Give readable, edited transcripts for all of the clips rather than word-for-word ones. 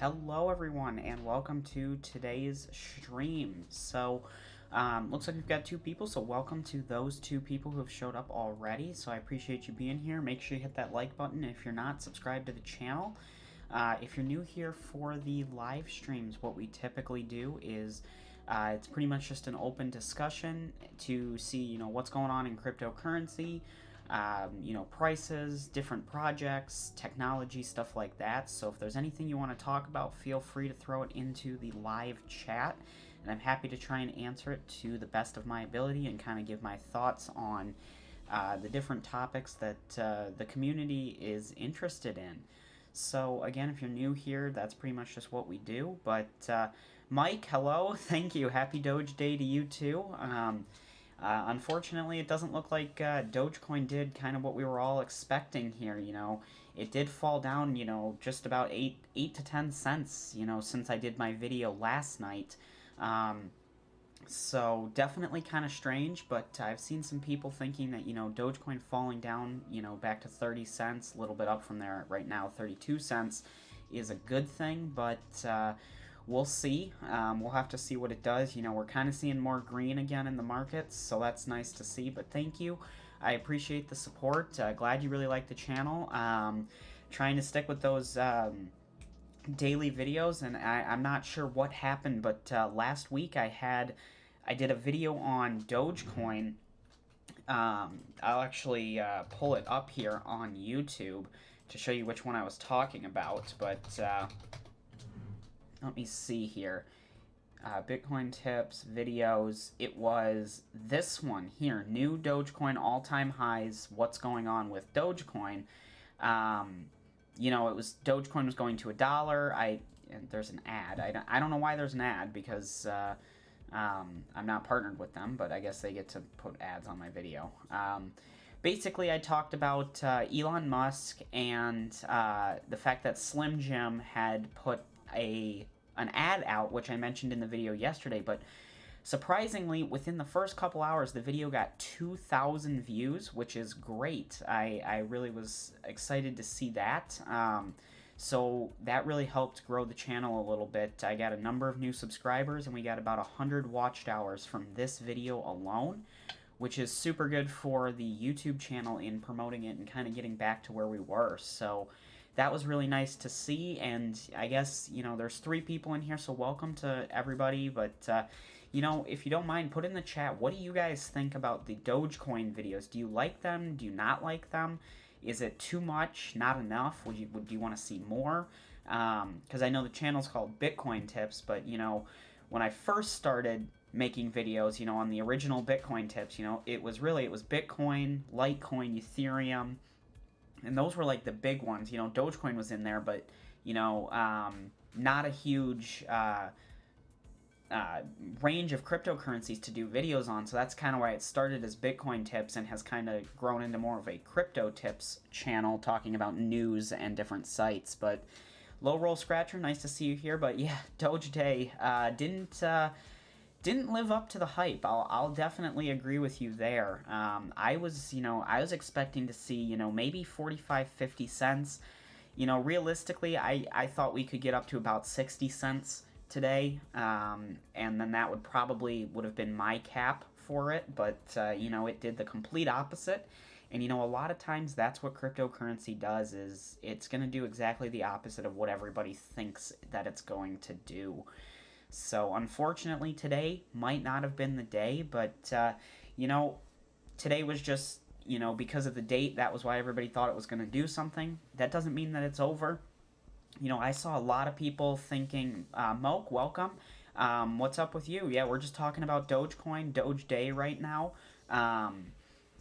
Hello everyone and welcome to today's stream. Looks like we've got two people, so welcome to those two people who have showed up already. So I appreciate you being here. Make sure you hit that like button. If you're not, subscribe to the channel. If you're new here for the live streams, what we typically do is it's pretty much just an open discussion to see, what's going on in cryptocurrency, prices, different projects, technology, stuff like that. So if there's anything you want to talk about, feel free to throw it into the live chat, and I'm happy to try and answer it to the best of my ability and kind of give my thoughts on the different topics that the community is interested in. So again, if you're new here, that's pretty much just what we do. But Mike, hello, thank you. Happy Doge Day to you too. Unfortunately, it doesn't look like Dogecoin did kind of what we were all expecting here. It did fall down, just about 8 to 10 cents, since I did my video last night. So definitely kind of strange, but I've seen some people thinking that, Dogecoin falling down, back to 30 cents, a little bit up from there right now, 32 cents, is a good thing, but we'll see. We'll have to see what it does. We're kind of seeing more green again in the markets, so that's nice to see, but thank you. I appreciate the support. Glad you really like the channel. Trying to stick with those daily videos, and I'm not sure what happened, but last week I did a video on Dogecoin. I'll actually pull it up here on YouTube to show you which one I was talking about, but let me see here. Bitcoin tips, videos. It was this one here. New Dogecoin all-time highs. What's going on with Dogecoin? It was Dogecoin was going to $1. There's an ad. I don't know why there's an ad, because I'm not partnered with them, but I guess they get to put ads on my video. Basically, I talked about Elon Musk and the fact that Slim Jim had put an ad out, which I mentioned in the video yesterday, but surprisingly, within the first couple hours, the video got 2,000 views, which is great. I really was excited to see that. So that really helped grow the channel a little bit. I got a number of new subscribers, and we got about 100 watched hours from this video alone, which is super good for the YouTube channel in promoting it and kind of getting back to where we were. So that was really nice to see, and I guess, there's 3 people in here, so welcome to everybody, but, if you don't mind, put in the chat, what do you guys think about the Dogecoin videos? Do you like them? Do you not like them? Is it too much? Not enough? Would you want to see more? Because I know the channel's called Bitcoin Tips, but, when I first started making videos, on the original Bitcoin Tips, it was Bitcoin, Litecoin, Ethereum, and those were like the big ones. Dogecoin was in there, but, not a huge range of cryptocurrencies to do videos on, so that's kind of why it started as Bitcoin Tips and has kind of grown into more of a crypto tips channel, talking about news and different sites. But Low Roll Scratcher, nice to see you here. But yeah, Doge Day didn't live up to the hype. I'll definitely agree with you there. I was expecting to see, maybe 45, 50 cents. Realistically, I thought we could get up to about 60 cents today, and then that would have been my cap for it, but, it did the complete opposite. And, a lot of times that's what cryptocurrency does, is it's going to do exactly the opposite of what everybody thinks that it's going to do. So, unfortunately, today might not have been the day, but, today was just, because of the date, that was why everybody thought it was going to do something. That doesn't mean that it's over. I saw a lot of people thinking, Moke, welcome. What's up with you? Yeah, we're just talking about Dogecoin, Doge Day right now.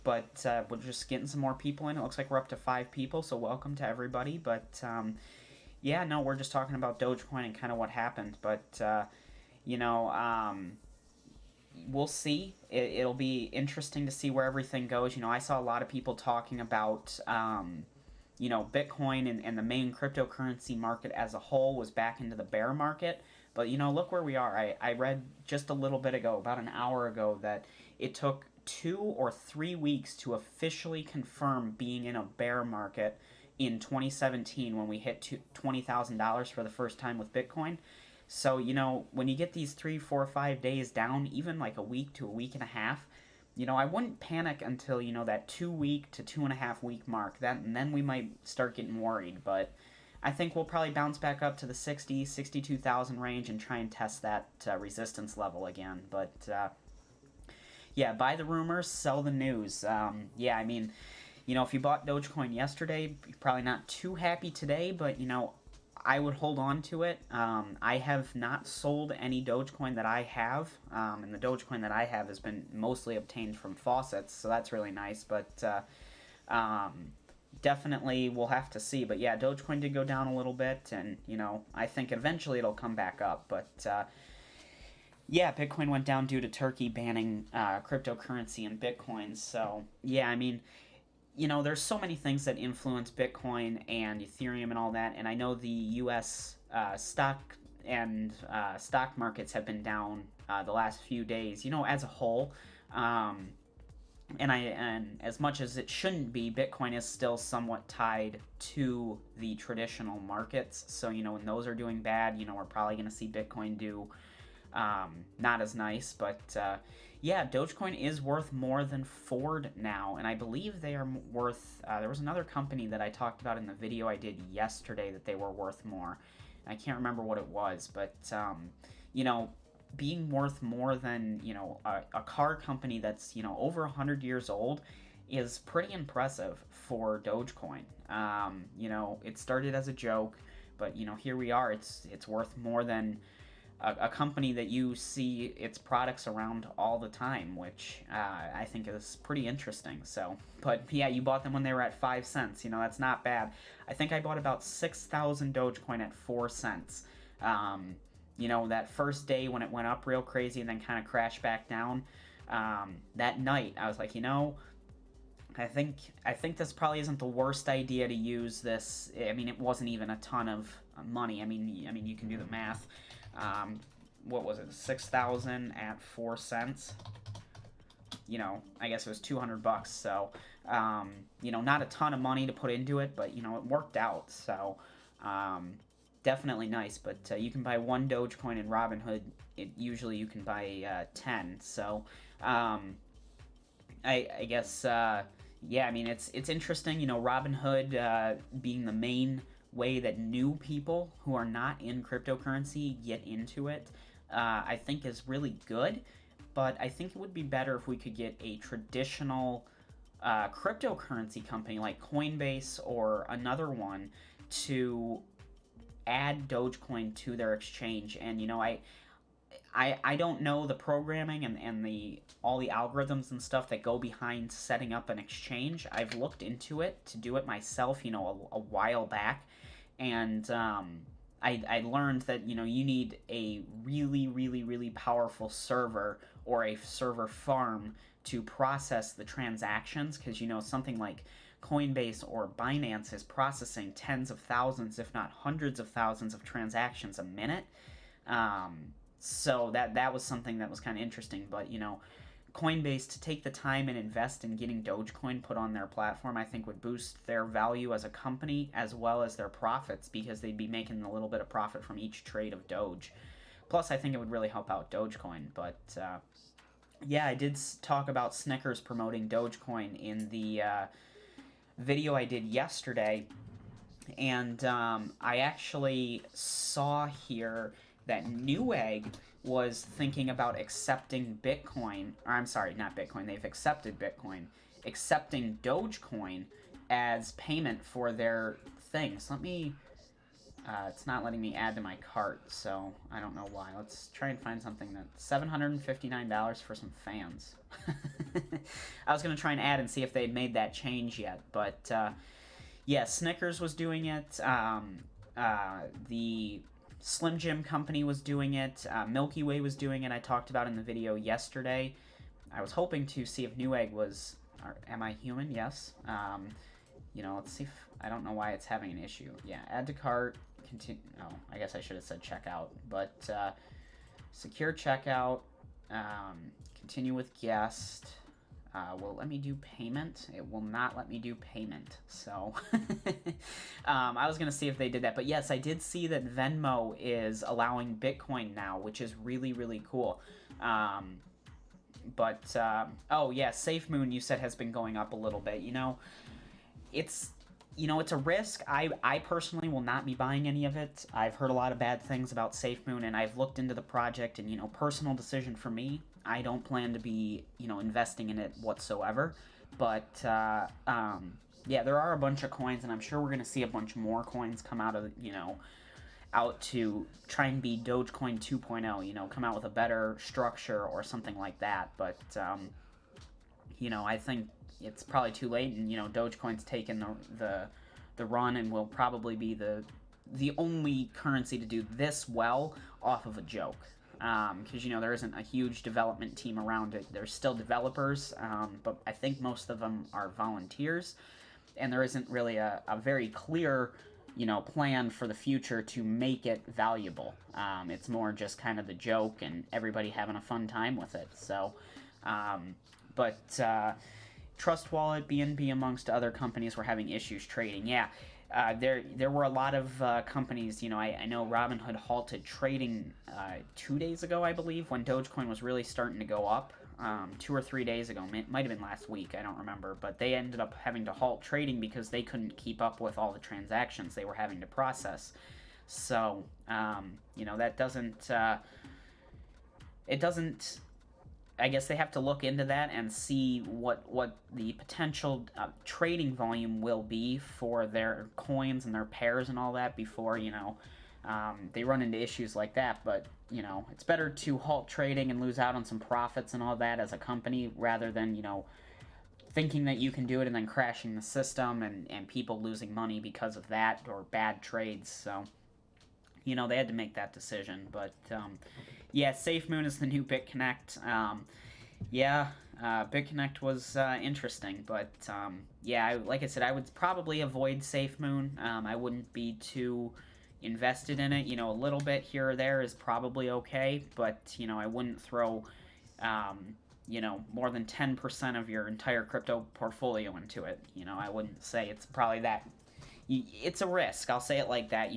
But we're just getting some more people in. It looks like we're up to 5 people, so welcome to everybody. But, yeah, no, we're just talking about Dogecoin and kind of what happened. But, we'll see. It'll be interesting to see where everything goes. I saw a lot of people talking about, Bitcoin and the main cryptocurrency market as a whole was back into the bear market. But, look where we are. I read just a little bit ago, about an hour ago, that it took 2 or 3 weeks to officially confirm being in a bear market in 2017 when we hit $20,000 for the first time with Bitcoin. So, when you get these 3, 4, 5 days down, even like a week to a week and a half, I wouldn't panic until, that 2 week to 2.5 week mark. And then we might start getting worried. But I think we'll probably bounce back up to the 62,000 range and try and test that resistance level again. But yeah, buy the rumors, sell the news. Yeah, I mean, if you bought Dogecoin yesterday, you're probably not too happy today, but, I would hold on to it. I have not sold any Dogecoin that I have, and the Dogecoin that I have has been mostly obtained from faucets, so that's really nice, but definitely we'll have to see. But yeah, Dogecoin did go down a little bit, and, I think eventually it'll come back up, but yeah, Bitcoin went down due to Turkey banning cryptocurrency and Bitcoin, so yeah, I mean, there's so many things that influence Bitcoin and Ethereum and all that, and I know the U.S. Stock markets have been down the last few days, as a whole, and as much as it shouldn't be, Bitcoin is still somewhat tied to the traditional markets, so, when those are doing bad, we're probably going to see Bitcoin do not as nice, but yeah, Dogecoin is worth more than Ford now, and I believe they are worth, there was another company that I talked about in the video I did yesterday that they were worth more. I can't remember what it was, but, being worth more than, a car company that's, over 100 years old is pretty impressive for Dogecoin. It started as a joke, but, here we are. It's worth more than a company that you see its products around all the time, which I think is pretty interesting. So, but yeah, you bought them when they were at 5 cents. That's not bad. I think I bought about 6,000 Dogecoin at 4 cents. That first day when it went up real crazy and then kind of crashed back down, that night I was like, I think this probably isn't the worst idea to use this. I mean, it wasn't even a ton of money. I mean, you can do the math. What was it? 6,000 at 4 cents. I guess it was $200. So, not a ton of money to put into it, but it worked out. So, definitely nice. But you can buy 1 Dogecoin in Robinhood. Usually you can buy 10. So, I guess yeah. I mean, it's interesting. Robinhood being the main way that new people who are not in cryptocurrency get into it, I think is really good, but I think it would be better if we could get a traditional cryptocurrency company like Coinbase or another one to add Dogecoin to their exchange. And I don't know the programming and all the algorithms and stuff that go behind setting up an exchange. I've looked into it to do it myself, a while back, and I learned that you need a really, really, really powerful server or a server farm to process the transactions, because something like Coinbase or Binance is processing tens of thousands, if not hundreds of thousands of transactions a minute. So that was something that was kind of interesting, but Coinbase, to take the time and invest in getting Dogecoin put on their platform, I think would boost their value as a company as well as their profits, because they'd be making a little bit of profit from each trade of Doge. Plus, I think it would really help out Dogecoin. But yeah, I did talk about Snickers promoting Dogecoin in the video I did yesterday, and I actually saw here that Newegg was thinking about accepting Bitcoin, or I'm sorry, not Bitcoin, they've accepted Bitcoin, accepting Dogecoin as payment for their things. Let me, it's not letting me add to my cart, so I don't know why. Let's try and find something that's $759 for some fans. I was going to try and add and see if they'd made that change yet, but yeah, Snickers was doing it, the Slim Jim company was doing it, Milky Way was doing it. I talked about in the video yesterday. I was hoping to see if Newegg was, am I human? Yes. Let's see if, I don't know why it's having an issue. Yeah, add to cart, continue, oh, I guess I should have said checkout, but secure checkout, continue with guest, will let me do payment. It will not let me do payment. So I was going to see if they did that. But yes, I did see that Venmo is allowing Bitcoin now, which is really, really cool. Oh yeah, SafeMoon you said has been going up a little bit. It's it's a risk. I personally will not be buying any of it. I've heard a lot of bad things about SafeMoon, and I've looked into the project, and personal decision for me, I don't plan to be investing in it whatsoever. But yeah, there are a bunch of coins, and I'm sure we're gonna see a bunch more coins come out of out to try and be Dogecoin 2.0. Come out with a better structure or something like that. But I think it's probably too late, and Dogecoin's taken the run and will probably be the only currency to do this well off of a joke. Because there isn't a huge development team around it. There's still developers, but I think most of them are volunteers, and there isn't really a very clear plan for the future to make it valuable. It's more just kind of the joke and everybody having a fun time with it. So, but Trust Wallet, BNB, amongst other companies, were having issues trading. Yeah, there were a lot of companies. I know Robinhood halted trading 2 days ago, I believe, when Dogecoin was really starting to go up. 2 or 3 days ago, might have been last week, I don't remember, but they ended up having to halt trading because they couldn't keep up with all the transactions they were having to process. So, that doesn't, it doesn't, I guess they have to look into that and see what the potential trading volume will be for their coins and their pairs and all that before, they run into issues like that. But, it's better to halt trading and lose out on some profits and all that as a company rather than, thinking that you can do it and then crashing the system and people losing money because of that or bad trades. So, they had to make that decision. But, yeah, SafeMoon is the new BitConnect. Yeah, BitConnect was interesting, but yeah, like I said, I would probably avoid SafeMoon. I wouldn't be too invested in it. A little bit here or there is probably okay, but I wouldn't throw more than 10% of your entire crypto portfolio into it. I wouldn't say it's probably that. It's a risk. I'll say it like that.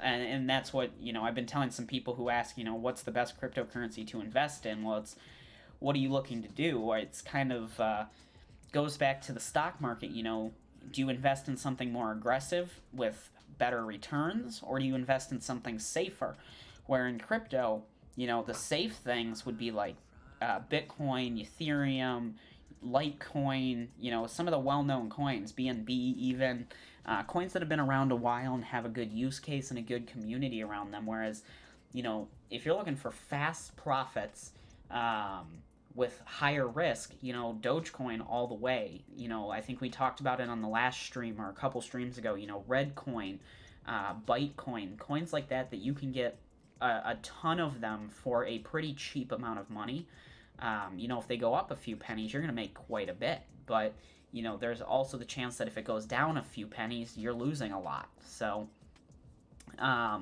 And that's what I've been telling some people who ask, what's the best cryptocurrency to invest in? Well, it's what are you looking to do? It's kind of goes back to the stock market. Do you invest in something more aggressive with better returns, or do you invest in something safer? Where in crypto, the safe things would be like Bitcoin, Ethereum, Litecoin, some of the well-known coins, BNB even, coins that have been around a while and have a good use case and a good community around them. Whereas, if you're looking for fast profits with higher risk, Dogecoin all the way. I think we talked about it on the last stream or a couple streams ago, Redcoin, Bytecoin, coins like that you can get a ton of them for a pretty cheap amount of money. If they go up a few pennies, you're going to make quite a bit. But, there's also the chance that if it goes down a few pennies, you're losing a lot. So, yeah,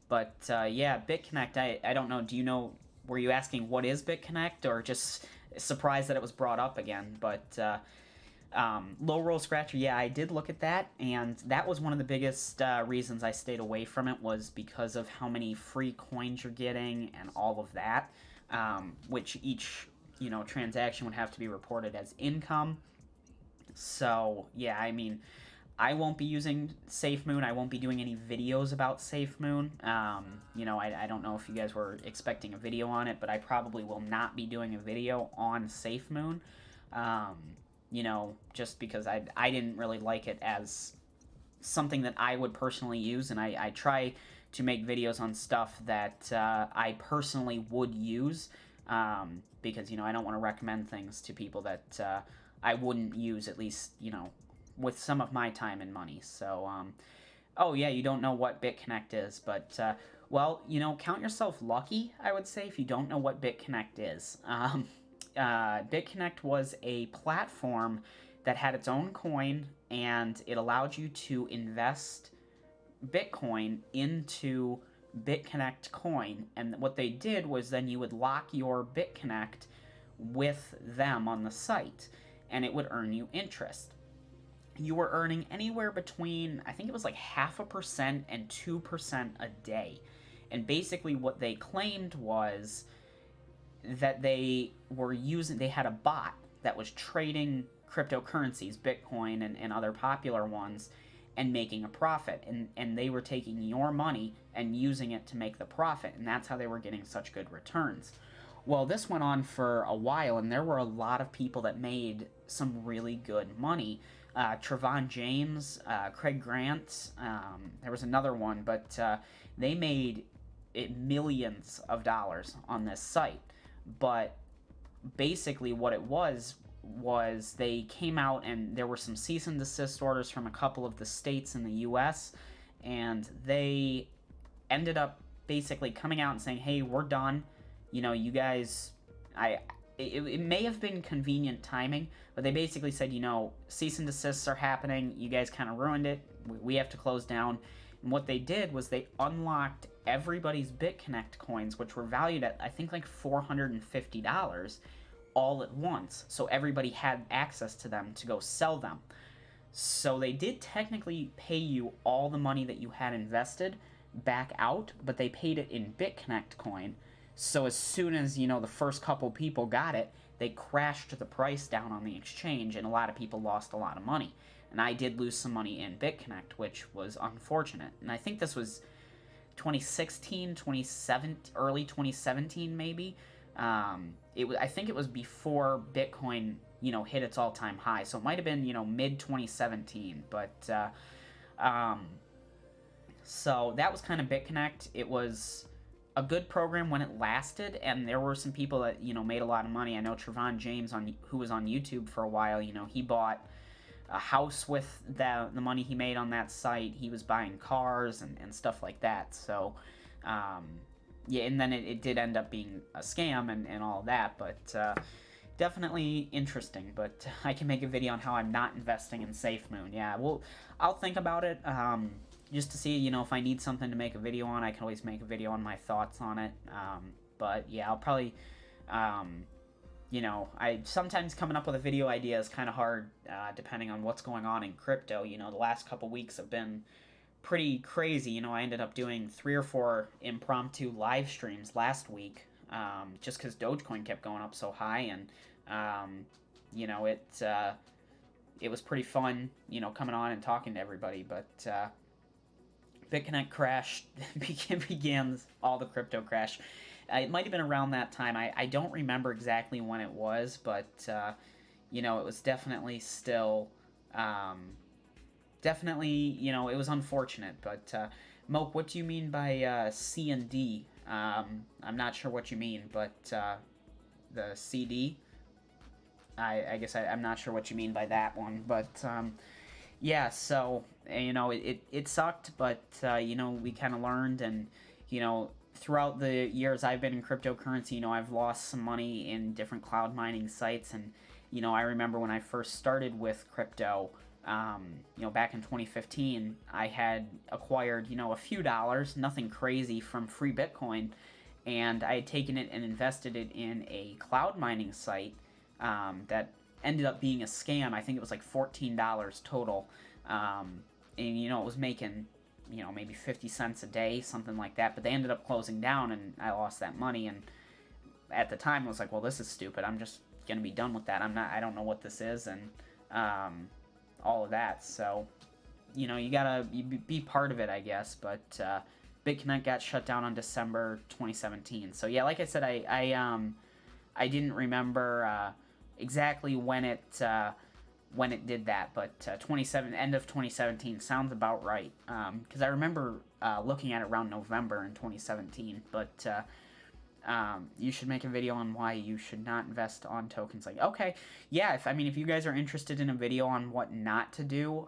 BitConnect, I don't know, were you asking what is BitConnect or just surprised that it was brought up again? But Low Roll Scratcher, yeah, I did look at that, and that was one of the biggest reasons I stayed away from it was because of how many free coins you're getting and all of that. Which each transaction would have to be reported as income. So yeah, I won't be using SafeMoon. I won't be doing any videos about SafeMoon. I don't know if you guys were expecting a video on it, but I probably will not be doing a video on SafeMoon. Just because I didn't really like it as something that I would personally use, and I try to make videos on stuff that I personally would use, because, I don't want to recommend things to people that I wouldn't use, at least, with some of my time and money. So, oh yeah, you don't know what BitConnect is, but, well, count yourself lucky, I would say, if you don't know what BitConnect is. BitConnect was a platform that had its own coin, and it allowed you to invest Bitcoin into BitConnect coin. And what they did was then you would lock your BitConnect with them on the site, and it would earn you interest. You were earning anywhere between, I think it was like 0.5% and 2% a day. And basically, what they claimed was that they had a bot that was trading cryptocurrencies, Bitcoin and other popular ones, and making a profit. And they were taking your money and using it to make the profit. And that's how they were getting such good returns. Well, this went on for a while, and there were a lot of people that made some really good money. Trevon James, Craig Grant, there was another one, but they made millions of dollars on this site. But basically what it was they came out and there were some cease and desist orders from a couple of the states in the US, and they ended up basically coming out and saying, hey, we're done. You guys, it may have been convenient timing, but they basically said, cease and desists are happening. You guys kind of ruined it. We have to close down. And what they did was they unlocked everybody's BitConnect coins, which were valued at, I think, like $450 all at once. So everybody had access to them to go sell them. So they did technically pay you all the money that you had invested back out, but they paid it in BitConnect coin. So as soon as, the first couple people got it, they crashed the price down on the exchange, and a lot of people lost a lot of money. And I did lose some money in BitConnect, which was unfortunate. And I think this was 2016, 2017, early 2017 maybe. I think it was before Bitcoin, hit its all-time high. So it might have been, mid 2017. But so that was kind of BitConnect. It was a good program when it lasted, and there were some people that made a lot of money. I know Trevon James, who was on YouTube for a while. He bought a house with the money he made on that site. He was buying cars and stuff like that. So yeah, and then it did end up being a scam and all of that, but definitely interesting. But I can make a video on how I'm not investing in SafeMoon. Yeah, well, I'll think about it. Just to see, if I need something to make a video on, I can always make a video on my thoughts on it. But yeah, I'll probably, I sometimes coming up with a video idea is kind of hard, depending on what's going on in crypto. The last couple weeks have been pretty crazy. I ended up doing 3 or 4 impromptu live streams last week, just because Dogecoin kept going up so high, and it was pretty fun, coming on and talking to everybody. But BitConnect crashed, began all the crypto crash. It might have been around that time. I don't remember exactly when it was, but it was definitely still, it was unfortunate. But Moke, what do you mean by C and D? I'm not sure what you mean, but the CD. I guess I'm not sure what you mean by that one, but yeah. So it sucked, but we kind of learned, and throughout the years I've been in cryptocurrency, I've lost some money in different cloud mining sites, and I remember when I first started with crypto, back in 2015, I had acquired, a few dollars, nothing crazy, from free Bitcoin, and I had taken it and invested it in a cloud mining site that ended up being a scam. I think it was like $14 total, and it was making maybe 50 cents a day, something like that, but they ended up closing down, and I lost that money. And at the time I was like, well, this is stupid, I'm just gonna be done with that. I don't know what this is, and all of that. So you gotta be part of it, I guess. But BitConnect got shut down on December 2017. So yeah, like I said, I didn't remember exactly when it did that, but end of 2017 sounds about right, because I remember looking at it around November in 2017. But you should make a video on why you should not invest on tokens. Like, okay, yeah, if you guys are interested in a video on what not to do,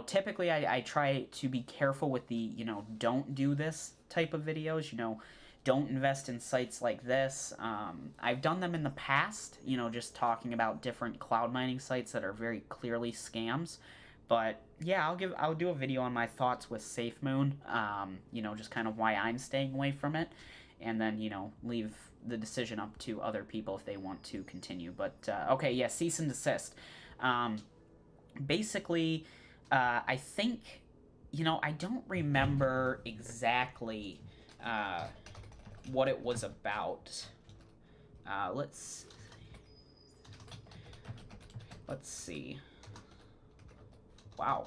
typically I try to be careful with the don't do this type of videos. Don't invest in sites like this. I've done them in the past, just talking about different cloud mining sites that are very clearly scams. But yeah, I'll do a video on my thoughts with SafeMoon, just kind of why I'm staying away from it. and then, leave the decision up to other people if they want to continue. But, okay, yeah, cease and desist. Basically, I think, I don't remember exactly what it was about. Let's see. Wow.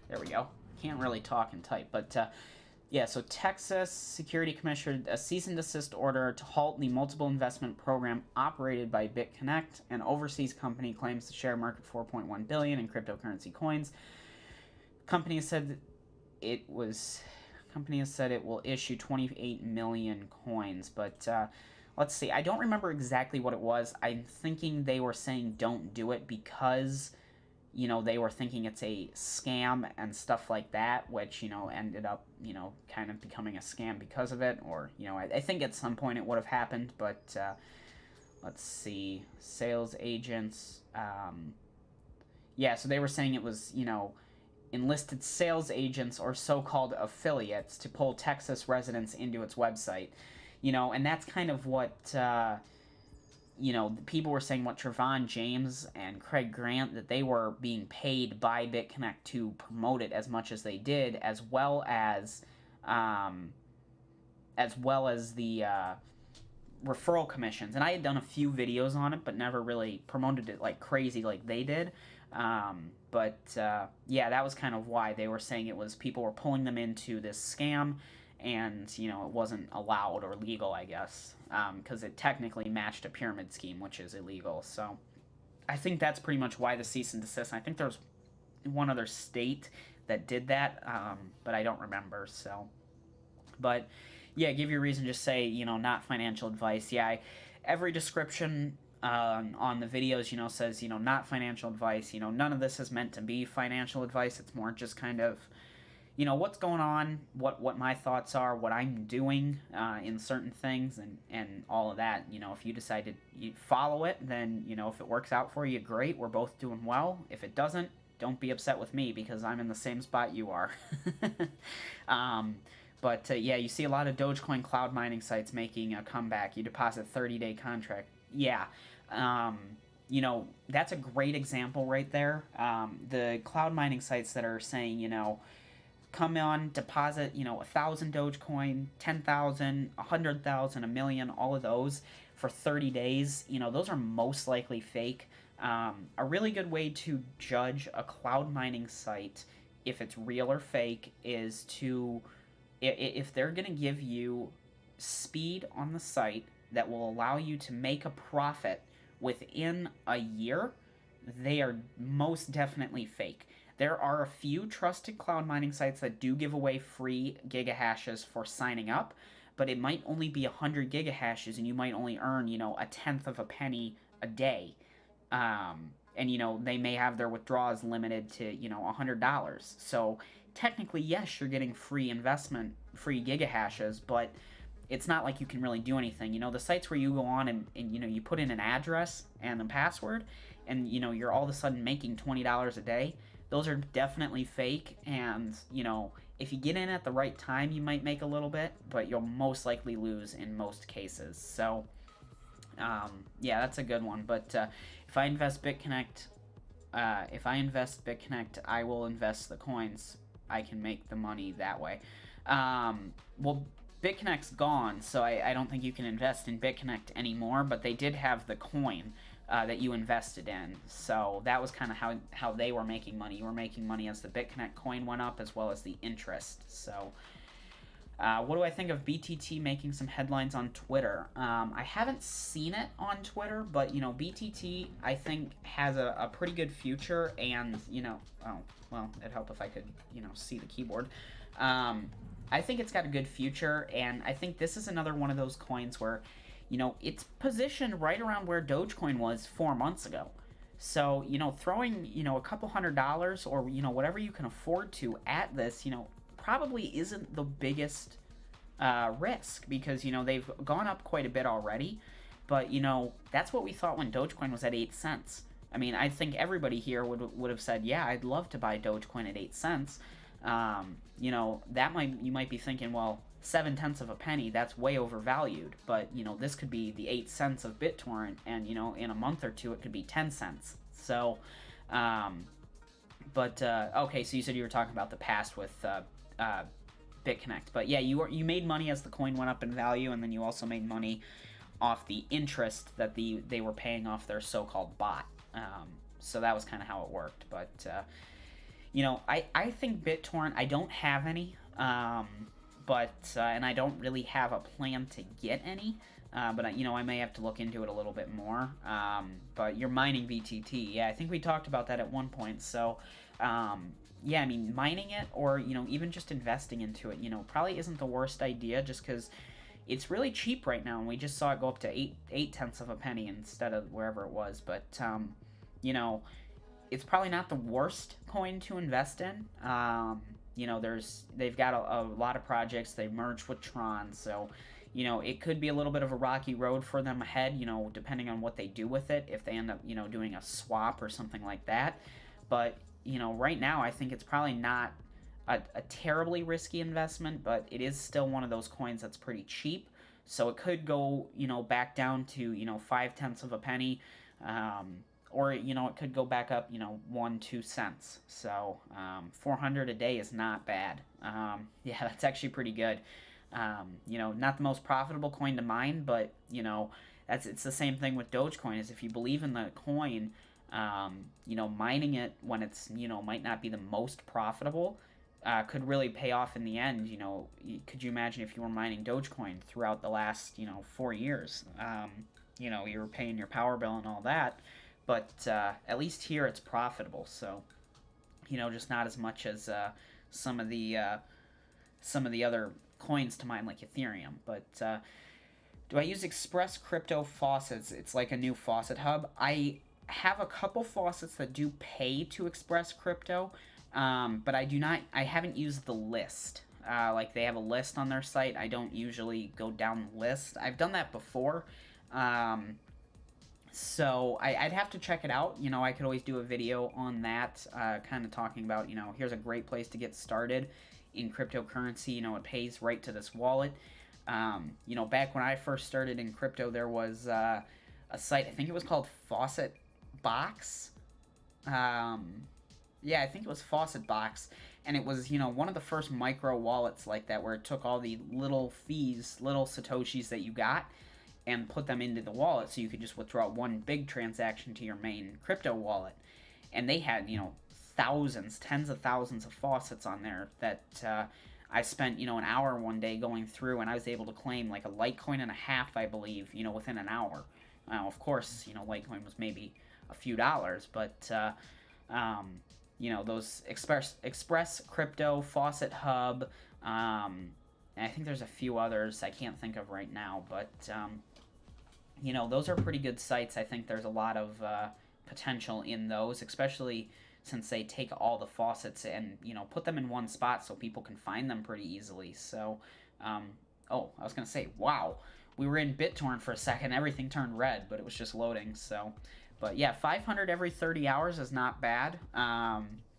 There we go. Can't really talk and type, but yeah, so Texas Security Commissioner a cease and desist order to halt the multiple investment program operated by BitConnect, an overseas company claims the share market $4.1 billion in cryptocurrency coins. Company has said it will issue 28 million coins, but let's see. I don't remember exactly what it was. I'm thinking they were saying don't do it because they were thinking it's a scam and stuff like that, which, ended up, kind of becoming a scam because of it. Or, I think at some point it would have happened, but let's see. Sales agents. Yeah, so they were saying it was, enlisted sales agents or so-called affiliates to pull Texas residents into its website. And that's kind of what... people were saying what Trevon James and Craig Grant, that they were being paid by BitConnect to promote it as much as they did, as well as the referral commissions. And I had done a few videos on it, but never really promoted it like crazy like they did. Yeah, that was kind of why they were saying it was people were pulling them into this scam, and, it wasn't allowed or legal, I guess, because it technically matched a pyramid scheme, which is illegal. So I think that's pretty much why the cease and desist. I think there's one other state that did that, but I don't remember, so. But, yeah, give your reason, just say, not financial advice. Yeah, every description on the videos, says, not financial advice. None of this is meant to be financial advice. It's more just kind of... what's going on, what my thoughts are, what I'm doing in certain things, and all of that. If you decide to follow it, then, if it works out for you, great. We're both doing well. If it doesn't, don't be upset with me because I'm in the same spot you are. Yeah, you see a lot of Dogecoin cloud mining sites making a comeback. You deposit 30-day contract. Yeah. That's a great example right there. The cloud mining sites that are saying, come on, deposit, 1,000 Dogecoin, 10,000, 100,000, a million, all of those for 30 days. Those are most likely fake. A really good way to judge a cloud mining site, if it's real or fake, is to, if they're going to give you speed on the site that will allow you to make a profit within a year, they are most definitely fake. There are a few trusted cloud mining sites that do give away free gigahashes for signing up, but it might only be 100 gigahashes and you might only earn, a tenth of a penny a day. And, they may have their withdrawals limited to, $100. So technically, yes, you're getting free investment, free gigahashes, but it's not like you can really do anything. The sites where you go on and you put in an address and a password and, you're all of a sudden making $20 a day, those are definitely fake, and, if you get in at the right time, you might make a little bit, but you'll most likely lose in most cases. So, yeah, that's a good one. But if I invest BitConnect, I will invest the coins. I can make the money that way. Well, BitConnect's gone, so I don't think you can invest in BitConnect anymore, but they did have the coin that you invested in. So that was kind of how they were making money. You were making money as the BitConnect coin went up, as well as the interest. So what do I think of BTT making some headlines on Twitter? I haven't seen it on Twitter, but, BTT, I think, has a pretty good future, and, oh, well, it'd help if I could, see the keyboard. I think it's got a good future, and I think this is another one of those coins where, it's positioned right around where Dogecoin was 4 months ago. So, throwing, a couple $100 or, whatever you can afford to at this, probably isn't the biggest risk because, they've gone up quite a bit already. But, that's what we thought when Dogecoin was at 8 cents. I mean, I think everybody here would have said, yeah, I'd love to buy Dogecoin at 8 cents. You might be thinking, well, 7/10 of a penny, that's way overvalued. But, this could be the 8 cents of BitTorrent, and, in a month or two, it could be 10 cents. So, okay, so you said you were talking about the past with BitConnect. But yeah, you made money as the coin went up in value, and then you also made money off the interest that they were paying off their so-called bot. So that was kind of how it worked. But, I think BitTorrent, I don't have any, and I don't really have a plan to get any. But I may have to look into it a little bit more. But you're mining BTT. Yeah, I think we talked about that at one point. So, yeah, I mean, mining it or, even just investing into it, probably isn't the worst idea, just because it's really cheap right now, and we just saw it go up to 8/10 of a penny instead of wherever it was. But, it's probably not the worst coin to invest in. They've got a lot of projects. They merged with Tron, so it could be a little bit of a rocky road for them ahead, depending on what they do with it, if they end up, doing a swap or something like that. But, right now, I think it's probably not a terribly risky investment, but it is still one of those coins that's pretty cheap. So it could go, back down to, 5/10 of a penny, or, it could go back up, 1-2 cents. So 400 a day is not bad. Yeah, that's actually pretty good. Not the most profitable coin to mine, but, it's the same thing with Dogecoin, is if you believe in the coin, mining it when it's, might not be the most profitable, could really pay off in the end. Could you imagine if you were mining Dogecoin throughout the last, 4 years? You were paying your power bill and all that, but at least here it's profitable. So, just not as much as some of the other coins to mine, like Ethereum. But do I use Express Crypto faucets? It's like a new faucet hub. I have a couple faucets that do pay to Express Crypto, but I haven't used the list. Like, they have a list on their site. I don't usually go down the list. I've done that before. So I'd have to check it out. I could always do a video on that, kind of talking about, here's a great place to get started in cryptocurrency. It pays right to this wallet. Back when I first started in crypto, there was a site, I think it was called Faucet Box. Yeah, I think it was Faucet Box, and it was, one of the first micro wallets like that, where it took all the little fees, little satoshis that you got, and put them into the wallet, so you could just withdraw one big transaction to your main crypto wallet. And they had, thousands, tens of thousands of faucets on there that I spent, an hour one day going through, and I was able to claim like a Litecoin and a half, I believe, within an hour. Now, of course, Litecoin was maybe a few dollars, but those Express Crypto, Faucet Hub, and I think there's a few others I can't think of right now, but those are pretty good sites. I think there's a lot of potential in those, especially since they take all the faucets and put them in one spot so people can find them pretty easily. So, I was gonna say, wow, we were in BitTorrent for a second, everything turned red, but it was just loading. So, but yeah, 500 every 30 hours is not bad.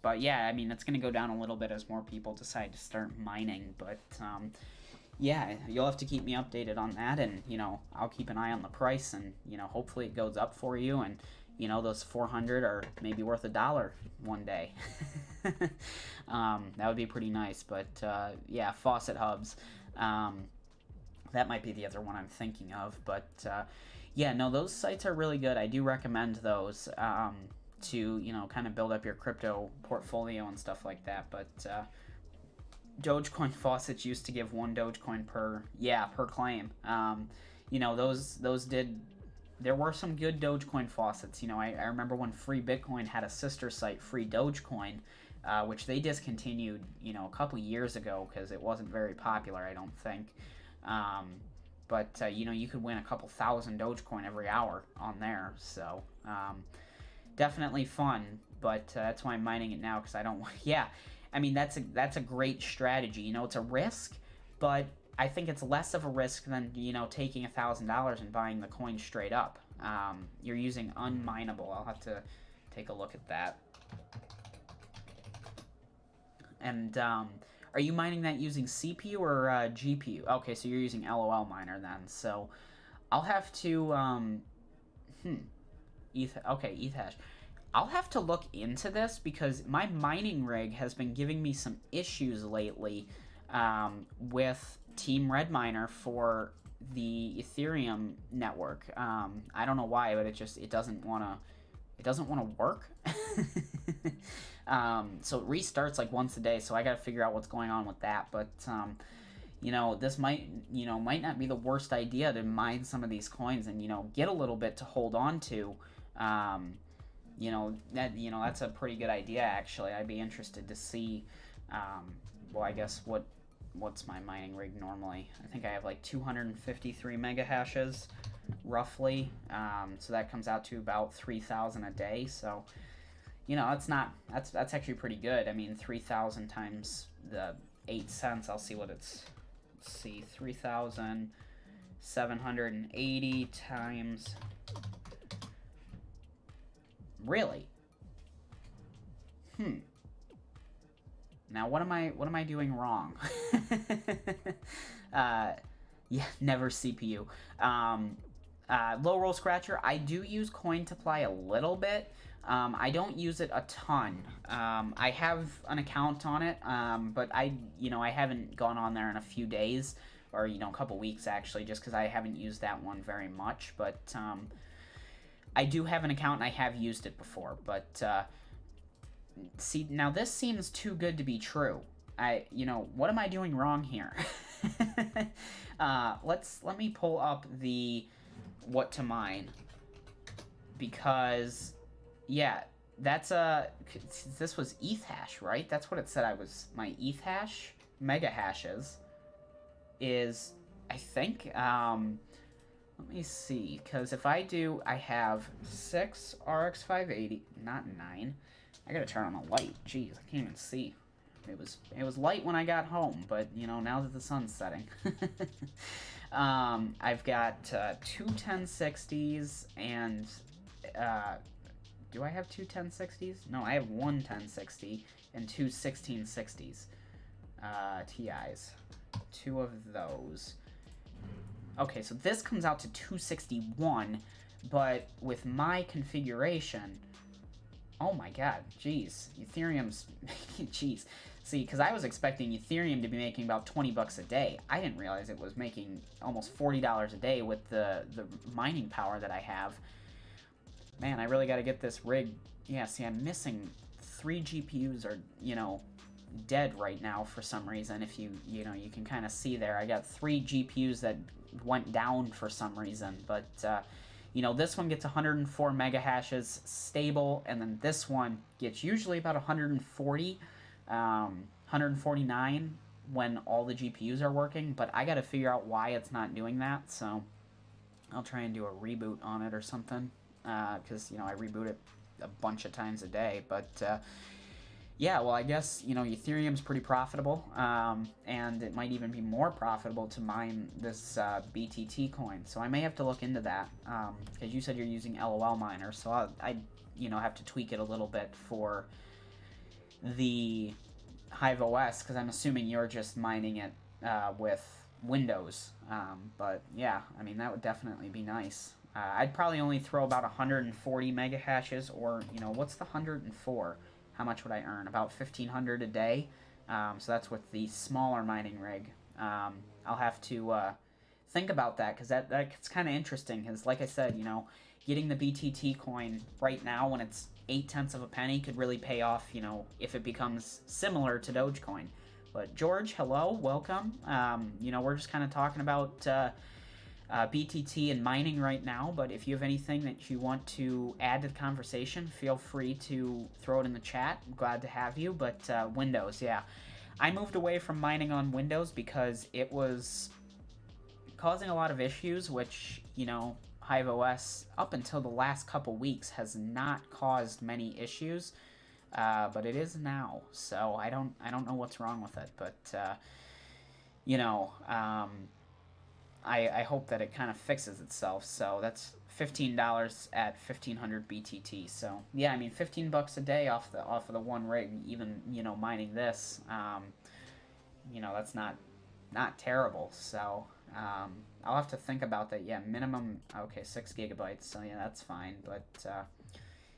But yeah, I mean, it's gonna go down a little bit as more people decide to start mining. But yeah, you'll have to keep me updated on that, and I'll keep an eye on the price, and hopefully it goes up for you, and those 400 are maybe worth $1 one day. That would be pretty nice. But yeah, faucet hubs, that might be the other one I'm thinking of. But yeah, no, those sites are really good. I do recommend those to kind of build up your crypto portfolio and stuff like that. But Dogecoin faucets used to give 1 Dogecoin per claim. Those did. There were some good Dogecoin faucets. I remember when Free Bitcoin had a sister site, Free Dogecoin, which they discontinued, a couple years ago because it wasn't very popular, I don't think. But you could win a couple thousand Dogecoin every hour on there. So definitely fun. But that's why I'm mining it now, because I don't. Yeah, I mean that's a great strategy. It's a risk, but I think it's less of a risk than taking $1,000 and buying the coin straight up. You're using unminable. I'll have to take a look at that. And Are you mining that using CPU or GPU? Okay, so you're using LOL miner then. So I'll have to ETH hash. I'll have to look into this because my mining rig has been giving me some issues lately with Team Red Miner for the Ethereum network. I don't know why, but it doesn't want to work. So it restarts like once a day. So I got to figure out what's going on with that. But this might not be the worst idea to mine some of these coins and get a little bit to hold on to. That's a pretty good idea actually. I'd be interested to see. Well, I guess what's my mining rig normally? I think I have like 253 mega hashes, roughly. So that comes out to about 3,000 a day. So, that's actually pretty good. I mean, 3,000 times the 8 cents. I'll see what it's. Let's see, 3,780 times. Really? Now what am I doing wrong? Yeah, never CPU. Low roll scratcher. I do use coin to apply a little bit. I don't use it a ton. I have an account on it, but I haven't gone on there in a few days or a couple weeks actually, just because I haven't used that one very much. But I do have an account and I have used it before. But see, now this seems too good to be true. What am I doing wrong here? Let me pull up the what to mine, because yeah, this was ETH hash, right? That's what it said. My ETH hash mega hashes is, I think, let me see, because if I have 6 RX 580, not 9. I gotta turn on the light. Jeez, I can't even see. It was light when I got home, but now that the sun's setting. I've got 2 1060s and do I have 2 1060s? No, I have 1 1060 and 2 1660s. TIs. 2 of those. Okay, so this comes out to 261, but with my configuration, oh my god, jeez, Ethereum's, jeez. See, because I was expecting Ethereum to be making about 20 bucks a day. I didn't realize it was making almost $40 a day with the mining power that I have. Man, I really got to get this rig. Yeah, see, I'm missing 3 GPUs are, dead right now for some reason. If you can kind of see there, I got 3 GPUs that went down for some reason, but this one gets 104 mega hashes stable, and then this one gets usually about 140, 149 when all the GPUs are working, but I gotta figure out why it's not doing that, so I'll try and do a reboot on it or something, because I reboot it a bunch of times a day. But yeah, well, I guess, Ethereum's pretty profitable, and it might even be more profitable to mine this BTT coin. So I may have to look into that, because you said you're using LOL miner, so I have to tweak it a little bit for the Hive OS, because I'm assuming you're just mining it with Windows. But yeah, I mean, that would definitely be nice. I'd probably only throw about 140 mega hashes, or, what's the 104? How much would I earn? About 1,500 a day. So that's with the smaller mining rig. I'll have to think about that, because that's kind of interesting. Because like I said, getting the BTT coin right now when it's 0.8 of a penny could really pay off, if it becomes similar to Dogecoin. But George, hello, welcome. We're just kind of talking about BTT and mining right now, but if you have anything that you want to add to the conversation, feel free to throw it in the chat. I'm glad to have you. But Windows, yeah. I moved away from mining on Windows because it was causing a lot of issues, which, Hive OS, up until the last couple weeks, has not caused many issues, but it is now. So I don't know what's wrong with it, but I hope that it kind of fixes itself. So that's $15 at 1,500 BTT. So yeah, I mean, 15 bucks a day off of the one rig, even mining this. that's not terrible. So I'll have to think about that. Yeah, minimum, okay, 6 GB. So yeah, that's fine. But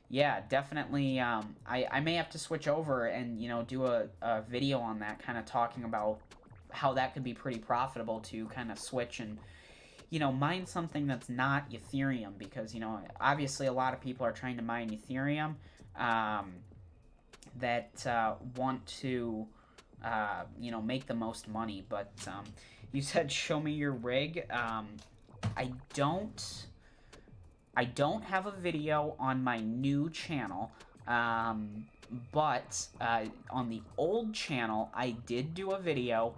yeah, definitely. I may have to switch over and do a video on that, kind of talking about how that could be pretty profitable to kind of switch and mine something that's not Ethereum, because obviously a lot of people are trying to mine Ethereum, um, that want to make the most money. But you said show me your rig. I don't. I don't have a video on my new channel, but on the old channel, I did do a video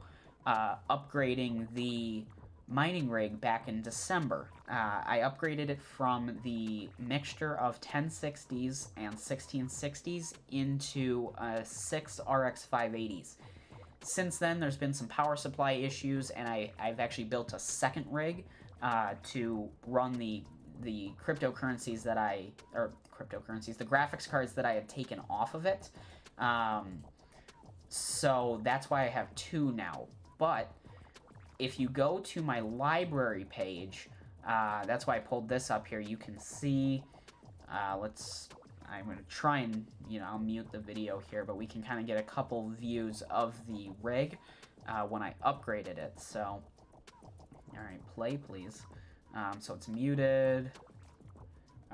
upgrading the mining rig back in December. I upgraded it from the mixture of 1060s and 1660s into 6 RX 580s. Since then, there's been some power supply issues, and I've actually built a second rig to run the cryptocurrencies that the graphics cards that I had taken off of it. So that's why I have two now. But if you go to my library page, that's why I pulled this up here. You can see, I'm going to try and, I'll mute the video here, but we can kind of get a couple views of the rig when I upgraded it. So, all right, play, please. So it's muted.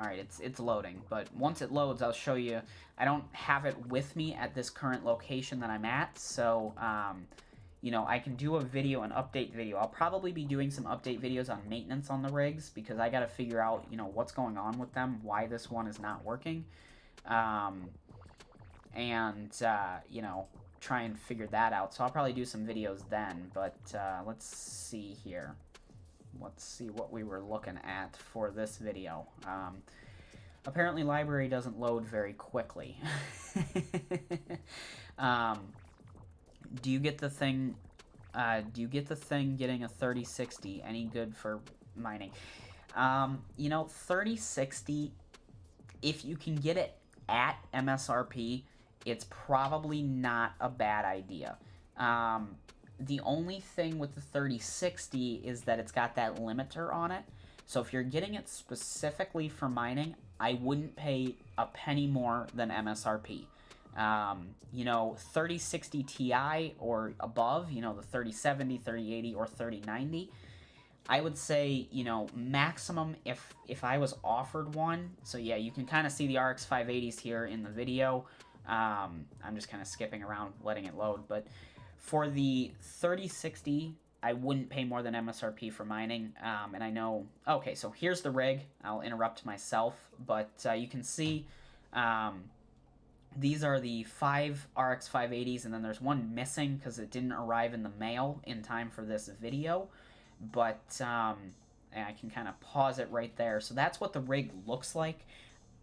Alright, it's loading, but once it loads, I'll show you. I don't have it with me at this current location that I'm at, so, I can do a video, an update video. I'll probably be doing some update videos on maintenance on the rigs, because I gotta figure out, what's going on with them, why this one is not working, and, try and figure that out. So I'll probably do some videos then, but, let's see here. Let's see what we were looking at for this video. Apparently library doesn't load very quickly. Do you get the thing getting a 3060 any good for mining? 3060, if you can get it at MSRP, it's probably not a bad idea. The only thing with the 3060 is that it's got that limiter on it. So if you're getting it specifically for mining, I wouldn't pay a penny more than MSRP. 3060 Ti or above, the 3070, 3080, or 3090, I would say, maximum if I was offered one. So yeah, you can kind of see the RX 580s here in the video. I'm just kind of skipping around, letting it load, but for the 3060, I wouldn't pay more than MSRP for mining, and I know... Okay, so here's the rig. I'll interrupt myself, but you can see these are the 5 RX 580s, and then there's one missing because it didn't arrive in the mail in time for this video, but I can kind of pause it right there. So that's what the rig looks like.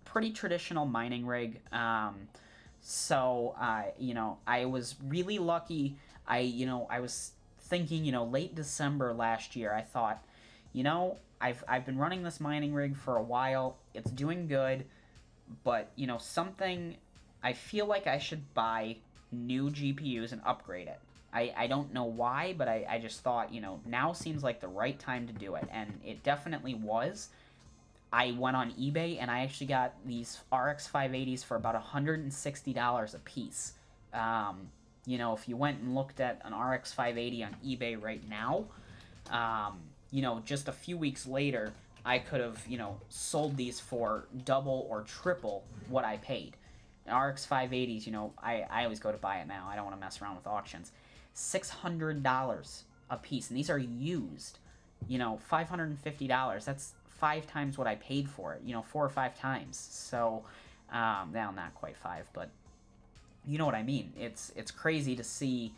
Pretty traditional mining rig. So, I was really lucky. I was thinking, late December last year, I thought, I've been running this mining rig for a while. It's doing good, but, something, I feel like I should buy new GPUs and upgrade it. I don't know why, but I just thought, now seems like the right time to do it, and it definitely was. I went on eBay, and I actually got these RX 580s for about $160 a piece. If you went and looked at an RX 580 on eBay right now, just a few weeks later, I could have, sold these for double or triple what I paid. RX 580s, I always go to buy it now. I don't want to mess around with auctions. $600 a piece, and these are used. $550. That's 5 times what I paid for it, 4 or 5 times. So, well, not quite 5, but you know what I mean. It's crazy to see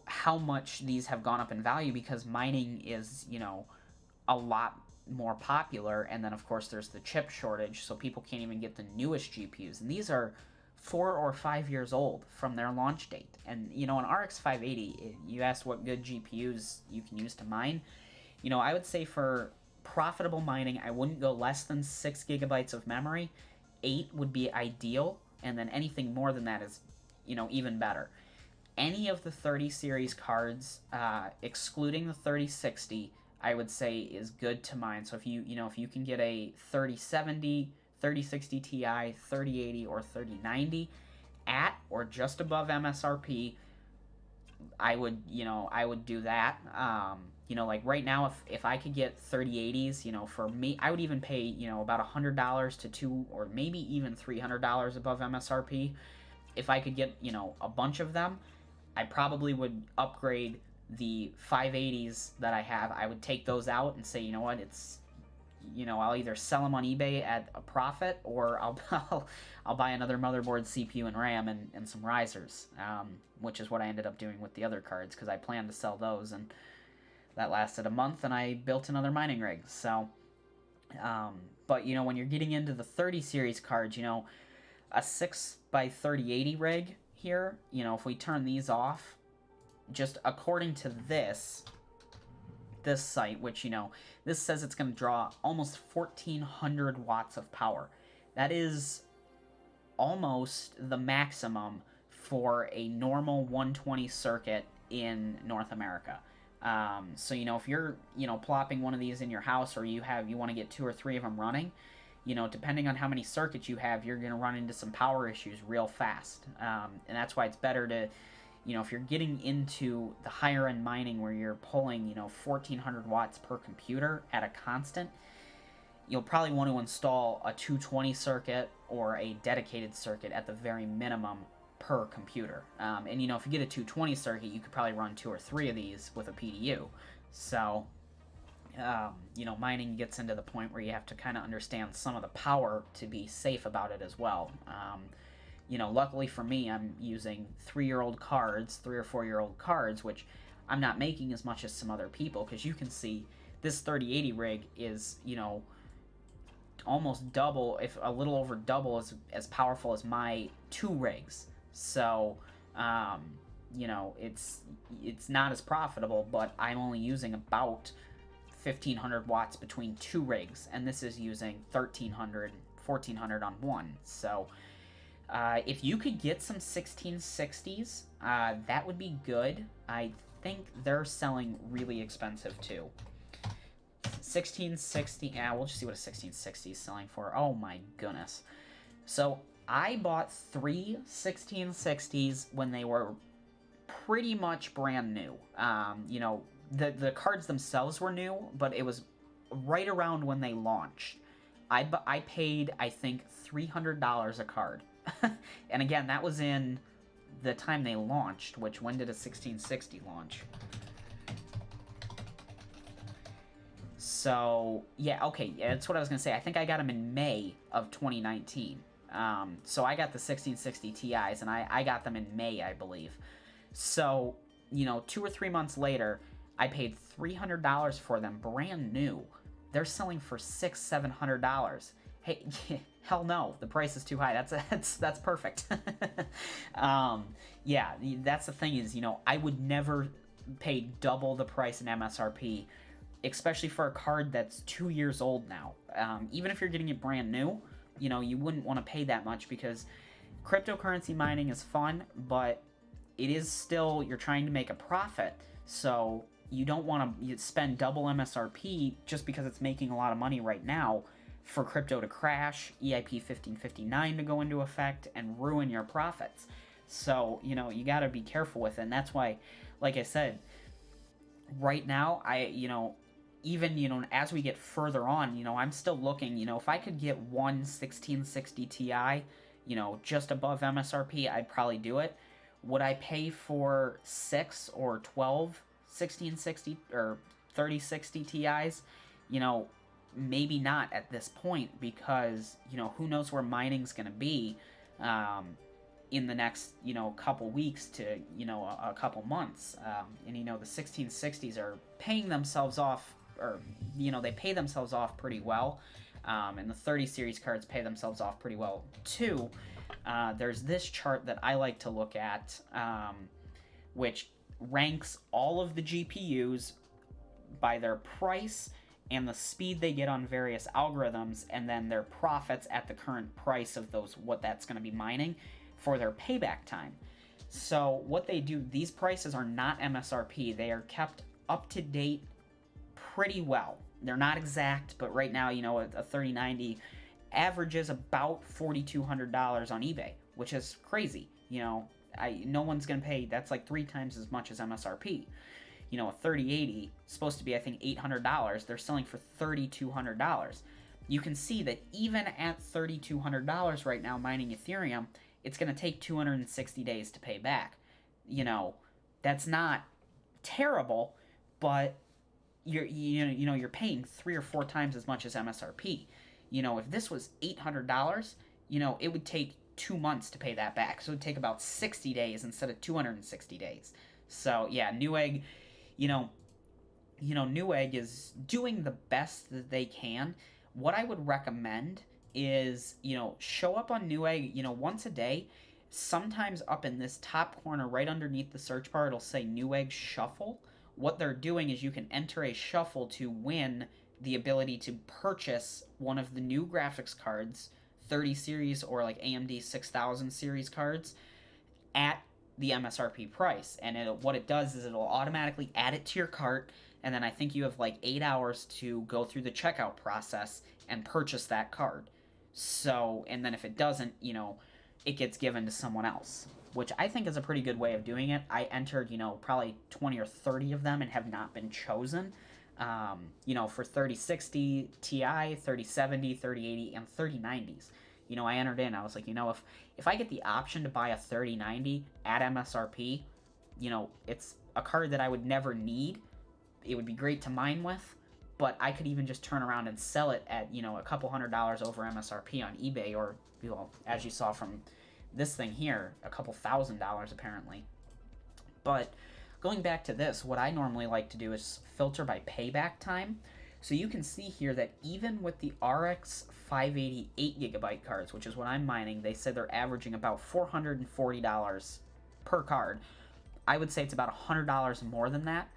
how much these have gone up in value, because mining is, a lot more popular, and then of course there's the chip shortage, so people can't even get the newest GPUs, and these are 4 or 5 years old from their launch date. And an RX 580, you asked what good GPUs you can use to mine. I would say for profitable mining, I wouldn't go less than 6 gigabytes of memory. 8 would be ideal, and then anything more than that is, even better. any of the 30 series cards, excluding the 3060, I would say is good to mine. So if if you can get a 3070, 3060 Ti, 3080, or 3090 at or just above MSRP, I would do that. Like right now, if I could get 3080s, for me, I would even pay, about $100 to two or maybe even $300 above MSRP. If I could get, a bunch of them, I probably would upgrade the 580s that I have. I would take those out and say, you know what, I'll either sell them on eBay at a profit, or I'll buy another motherboard, CPU, and RAM, and some risers, which is what I ended up doing with the other cards, because I planned to sell those, and that lasted a month, and I built another mining rig. So, but when you're getting into the 30 series cards, a 6x3080 rig here, if we turn these off, just according to this site, which, this says it's going to draw almost 1,400 watts of power. That is almost the maximum for a normal 120 circuit in North America. So, if you're, plopping one of these in your house, or you want to get 2 or 3 of them running, depending on how many circuits you have, you're going to run into some power issues real fast. And that's why it's better to, if you're getting into the higher end mining where you're pulling, 1,400 watts per computer at a constant, you'll probably want to install a 220 circuit or a dedicated circuit at the very minimum per computer. And if you get a 220 circuit, you could probably run 2 or 3 of these with a PDU. So, mining gets into the point where you have to kind of understand some of the power to be safe about it as well. Luckily for me, I'm using 3-year-old cards, 3 or 4-year-old cards, which I'm not making as much as some other people, because you can see this 3080 rig is, almost double, if a little over double, as powerful as my 2 rigs. So, it's not as profitable, but I'm only using about 1,500 watts between 2 rigs, and this is using 1,300, 1,400 on one. So, if you could get some 1660s, that would be good. I think they're selling really expensive too. 1660, we'll just see what a 1660 is selling for. Oh my goodness. So I bought 3 1660s when they were pretty much brand new. The cards themselves were new, but it was right around when they launched. I paid, I think, $300 a card. And again, that was in the time they launched, which, when did a 1660 launch? So, yeah, okay, that's what I was going to say. I think I got them in May of 2019. So I got the 1660 Ti's, and I got them in May, I believe. So, 2 or 3 months later, I paid $300 for them, brand new. They're selling for $600, $700. Hey, hell no, the price is too high. That's perfect. Yeah, that's the thing is, I would never pay double the price in MSRP, especially for a card that's 2 years old now. Even if you're getting it brand new, you wouldn't want to pay that much, because cryptocurrency mining is fun, but it is still, you're trying to make a profit, so you don't want to spend double MSRP just because it's making a lot of money right now for crypto to crash, EIP 1559 to go into effect, and ruin your profits. So, you got to be careful with it, and that's why, like I said, right now, even, as we get further on, I'm still looking, if I could get one 1660 Ti, just above MSRP, I'd probably do it. Would I pay for 6 or 12 1660 or 3060 Ti's? Maybe not at this point, because, who knows where mining's going to be in the next, couple weeks to, a couple months. And, the 1660s are paying themselves off, or, they pay themselves off pretty well. And the 30 series cards pay themselves off pretty well, too. There's this chart that I like to look at, which ranks all of the GPUs by their price and the speed they get on various algorithms, and then their profits at the current price of what that's going to be mining for their payback time. So what they do, these prices are not MSRP. They are kept up to date pretty well. They're not exact, but right now, you know, a 3090 averages about $4,200 on eBay, which is crazy. You know, no one's gonna pay. That's like 3 times as much as MSRP. You know, a 3080 is supposed to be, I think, $800. They're selling for $3,200. You can see that even at $3,200 right now mining Ethereum, it's going to take 260 days to pay back. You know, that's not terrible, but you're paying 3 or 4 times as much as MSRP. You know, if this was $800, you know, it would take 2 months to pay that back. So it would take about 60 days instead of 260 days. So yeah, Newegg, Newegg is doing the best that they can. What I would recommend is, show up on Newegg, once a day. Sometimes up in this top corner, right underneath the search bar, it'll say Newegg Shuffle. What they're doing is you can enter a shuffle to win the ability to purchase one of the new graphics cards, 30 series or like AMD 6000 series cards, at the MSRP price. And what it does is it'll automatically add it to your cart, and then I think you have like 8 hours to go through the checkout process and purchase that card. So, and then if it doesn't, it gets given to someone else, which I think is a pretty good way of doing it. I entered, probably 20 or 30 of them and have not been chosen. For 3060 Ti, 3070, 3080, and 3090s. I entered in, I was like, if I get the option to buy a 3090 at MSRP, it's a card that I would never need. It would be great to mine with, but I could even just turn around and sell it at, a couple $100 over MSRP on eBay, or, as you saw from this thing here, a couple $1,000 apparently. But going back to this, what I normally like to do is filter by payback time. So you can see here that even with the RX 580 8GB cards, which is what I'm mining, they said they're averaging about $440 per card. I would say it's about $100 more than that.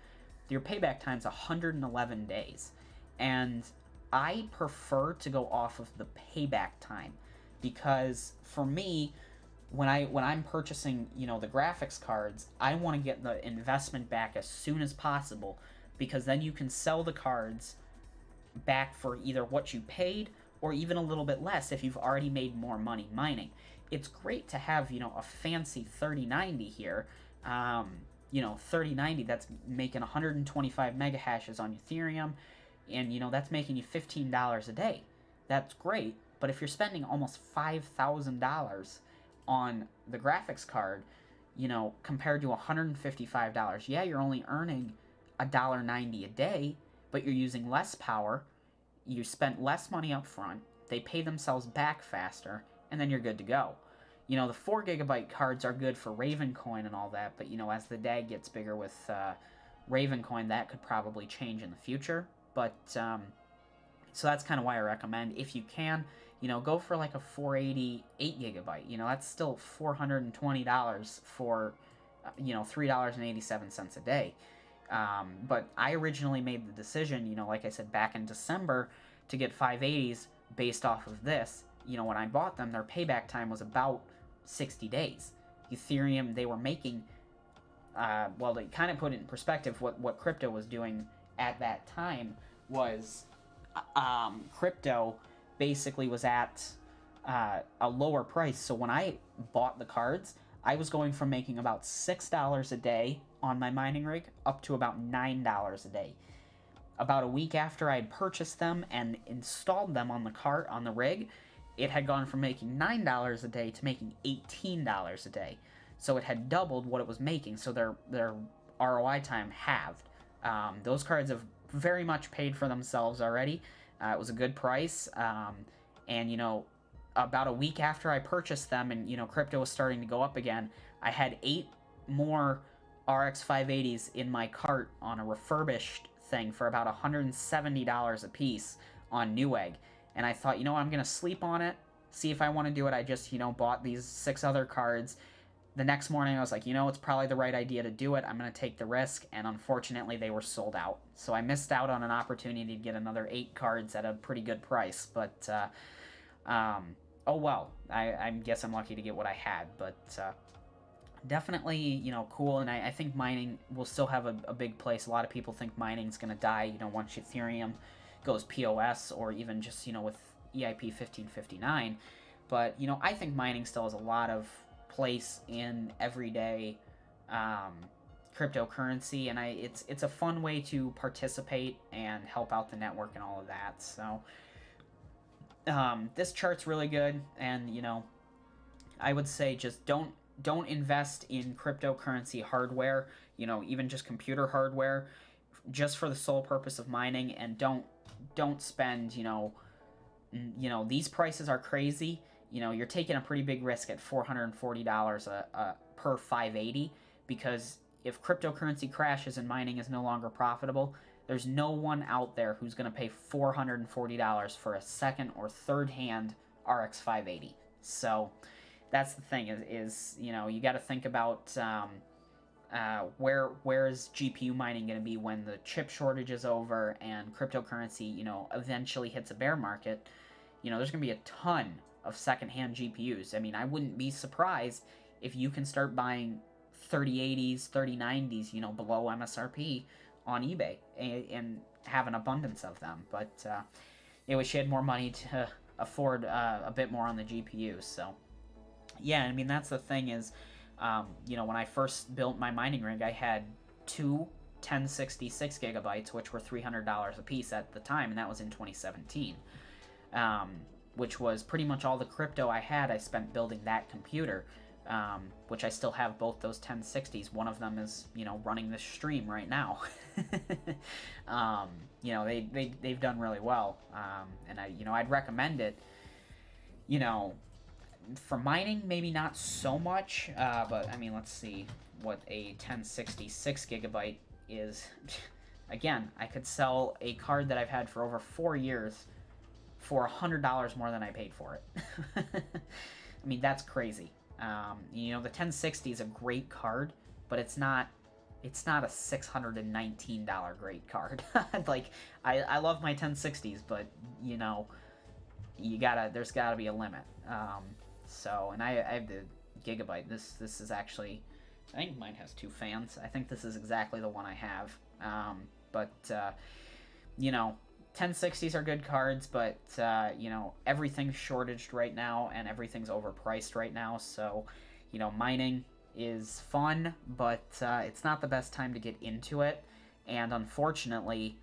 Your payback time is 111 days. And I prefer to go off of the payback time, because for me, when I'm purchasing, the graphics cards, I want to get the investment back as soon as possible, because then you can sell the cards back for either what you paid or even a little bit less if you've already made more money mining. It's great to have, a fancy 3090 here. 3090, that's making 125 mega hashes on Ethereum, and that's making you $15 a day. That's great, but if you're spending almost $5,000 on the graphics card, compared to $155, yeah, you're only earning $1.90 a day, but you're using less power, you spent less money up front, they pay themselves back faster, and then you're good to go. The 4GB cards are good for Ravencoin and all that, but, as the DAG gets bigger with Ravencoin, that could probably change in the future. But, so that's kind of why I recommend, if you can, go for like a 480 8GB. That's still $420 for, $3.87 a day. But I originally made the decision, like I said, back in December, to get 580s based off of this. When I bought them, their payback time was about 60 days. Ethereum, they were making, they kind of put it in perspective, what crypto was doing at that time was, crypto basically was at a lower price. So when I bought the cards, I was going from making about $6 a day on my mining rig up to about $9 a day. About a week after I had purchased them and installed them on the cart, on the rig, it had gone from making $9 a day to making $18 a day. So it had doubled what it was making, so their ROI time halved. Those cards have very much paid for themselves already. It was a good price, and about a week after I purchased them and crypto was starting to go up again, I had 8 more RX 580s in my cart on a refurbished thing for about $170 a piece on Newegg. And I thought, I'm going to sleep on it, see if I want to do it. I just, bought these 6 other cards. The next morning, I was like, it's probably the right idea to do it. I'm going to take the risk, and unfortunately, they were sold out. So I missed out on an opportunity to get another 8 cards at a pretty good price. But, oh well. I guess I'm lucky to get what I had. But, definitely, cool. And I think mining will still have a big place. A lot of people think mining's going to die, once Ethereum goes POS, or even just, with EIP 1559. But, I think mining still has a lot of place in everyday um, cryptocurrency, and it's a fun way to participate and help out the network and all of that. So this chart's really good, and I would say just don't invest in cryptocurrency hardware, even just computer hardware, just for the sole purpose of mining, and don't spend, these prices are crazy. You're taking a pretty big risk at $440 per 580, because if cryptocurrency crashes and mining is no longer profitable, there's no one out there who's going to pay $440 for a second or third hand RX 580. So that's the thing is you got to think about where is GPU mining going to be when the chip shortage is over and cryptocurrency eventually hits a bear market. There's going to be a ton of secondhand GPUs. I mean, I wouldn't be surprised if you can start buying 3080s, 3090s, below MSRP on eBay, and have an abundance of them. But I wish you had more money to afford a bit more on the GPUs. So yeah, I mean, that's the thing is, when I first built my mining rig, I had two 1066 gigabytes, which were $300 a piece at the time, and that was in 2017. Which was pretty much all the crypto I had. I spent building that computer, which I still have both those 1060s. One of them is, running this stream right now. They've done really well, and I'd recommend it. For mining, maybe not so much, but I mean, let's see what a 1066 gigabyte is. Again, I could sell a card that I've had for over 4 years for $100 more than I paid for it. I mean, that's crazy. The 1060 is a great card, but it's not a $619 great card. Like, I love my 1060s, but there's gotta be a limit. And I have the Gigabyte. This is actually, I think mine has 2 fans. I think this is exactly the one I have. 1060s are good cards, but everything's shortaged right now and everything's overpriced right now. So, mining is fun, but it's not the best time to get into it. And unfortunately,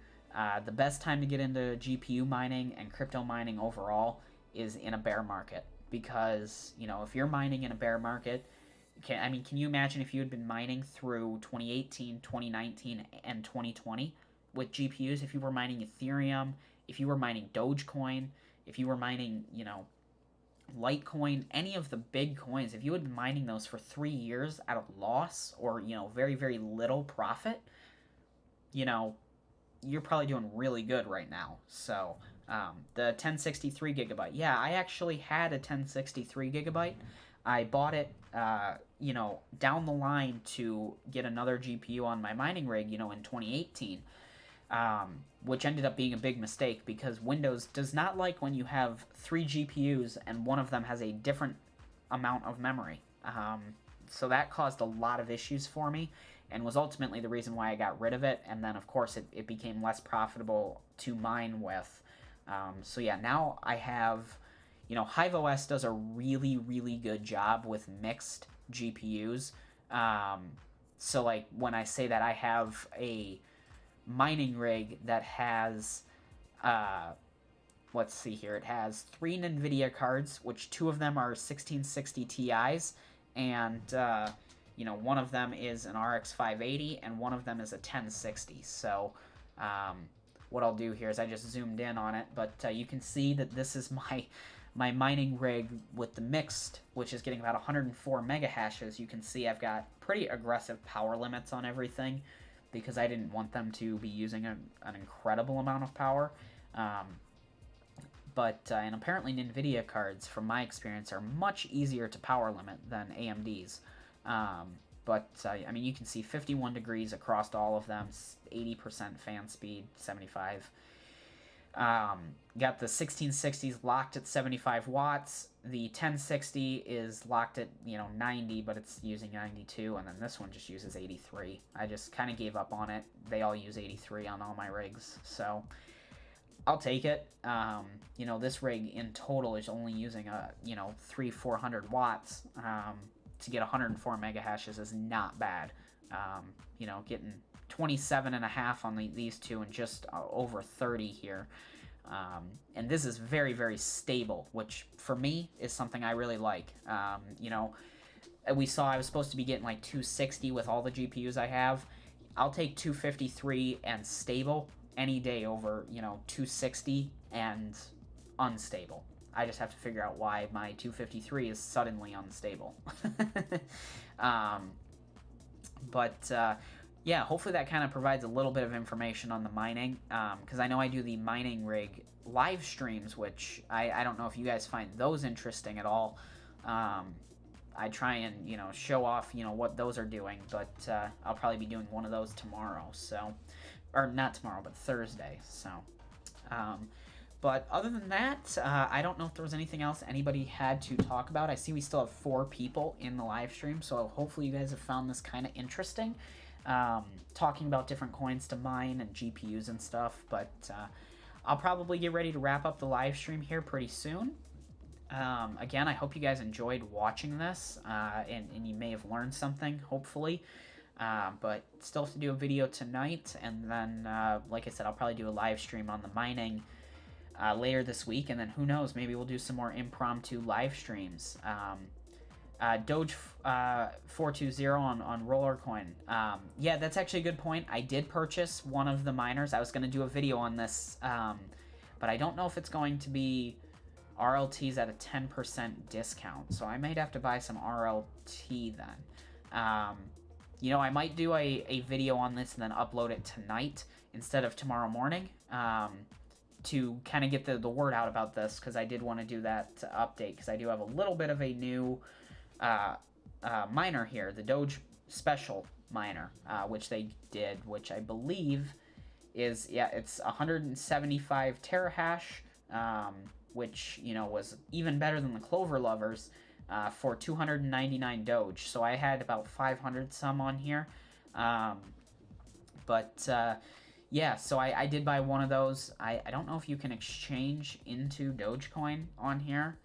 the best time to get into GPU mining and crypto mining overall is in a bear market. Because, if you're mining in a bear market, can you imagine if you had been mining through 2018, 2019, and 2020 with GPUs? If you were mining Ethereum, if you were mining Dogecoin, if you were mining, Litecoin, any of the big coins, if you had been mining those for 3 years at a loss or, very, very little profit, you're probably doing really good right now. So, the 1063 gigabyte. Yeah, I actually had a 1063 gigabyte. I bought it, down the line to get another GPU on my mining rig, in 2018, which ended up being a big mistake because Windows does not like when you have 3 GPUs and one of them has a different amount of memory. So that caused a lot of issues for me and was ultimately the reason why I got rid of it. And then, of course, it became less profitable to mine with. So yeah, now I have, HiveOS does a really, really good job with mixed GPUs. So like when I say that I have a mining rig that has, let's see here, it has 3 NVIDIA cards, which 2 of them are 1660 Ti's, and, one of them is an RX 580, and one of them is a 1060. So, what I'll do here is I just zoomed in on it, but you can see that this is my mining rig with the mixed, which is getting about 104 mega hashes. You can see I've got pretty aggressive power limits on everything because I didn't want them to be using an incredible amount of power. And apparently NVIDIA cards, from my experience, are much easier to power limit than AMD's. You can see 51 degrees across all of them, 80% fan speed, 75 Got the 1660s locked at 75 watts. The 1060 is locked at 90, but it's using 92, and then this one just uses 83. I just kind of gave up on it. They all use 83 on all my rigs, so I'll take it. This rig in total is only using 400 watts. To get 104 mega hashes is not bad. Getting 27 and a half on these two and just over 30 here. And this is very, very stable, which for me is something I really like. We saw I was supposed to be getting like 260 with all the GPUs I have. I'll take 253 and stable any day over, 260 and unstable. I just have to figure out why my 253 is suddenly unstable. Yeah, hopefully that kind of provides a little bit of information on the mining, because I know I do the mining rig live streams, which I don't know if you guys find those interesting at all. I try and, show off, what those are doing, but I'll probably be doing one of those tomorrow, so, or not tomorrow, but Thursday, so. But other than that, I don't know if there was anything else anybody had to talk about. I see we still have 4 people in the live stream, so hopefully you guys have found this kind of interesting. Talking about different coins to mine and GPUs and stuff, but I'll probably get ready to wrap up the live stream here pretty soon. Again, I hope you guys enjoyed watching this, and you may have learned something, hopefully. But still have to do a video tonight, and then, like I said, I'll probably do a live stream on the mining later this week, and then who knows, maybe we'll do some more impromptu live streams. Doge 420 on Rollercoin. Yeah, that's actually a good point. I did purchase one of the miners. I was going to do a video on this, but I don't know if it's going to be RLTs at a 10% discount, so I might have to buy some RLT then. I might do a video on this and then upload it tonight instead of tomorrow morning, to kind of get the word out about this, because I did want to do that update, because I do have a little bit of a new miner here, the Doge Special miner, which they did, which I believe is, it's 175 terahash, which, was even better than the Clover Lovers, for 299 Doge. So I had about 500 some on here, yeah, so I did buy one of those. I don't know if you can exchange into Dogecoin on here.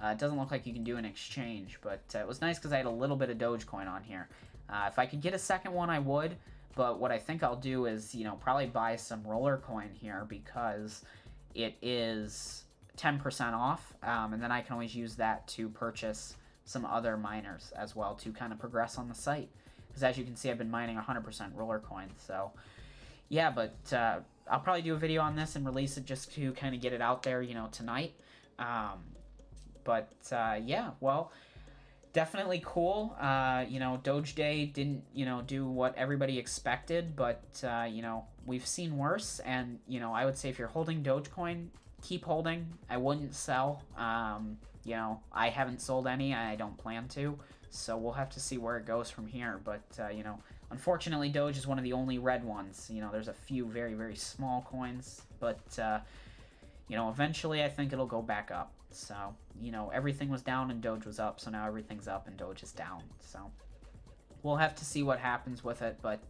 It doesn't look like you can do an exchange, but it was nice because I had a little bit of Dogecoin on here. If I could get a second one, I would, but what I think I'll do is, probably buy some Rollercoin here, because it is 10% off, and then I can always use that to purchase some other miners as well to kind of progress on the site. Because as you can see, I've been mining 100% Rollercoin, so yeah, but I'll probably do a video on this and release it just to kind of get it out there, tonight. Yeah, well, definitely cool. Doge Day didn't, do what everybody expected, but, we've seen worse, and, I would say if you're holding Dogecoin, keep holding. I wouldn't sell. I haven't sold any. I don't plan to, so we'll have to see where it goes from here, but, unfortunately, Doge is one of the only red ones. There's a few very, very small coins, but, eventually I think it'll go back up. So, everything was down and Doge was up, so now everything's up and Doge is down. So, we'll have to see what happens with it, but,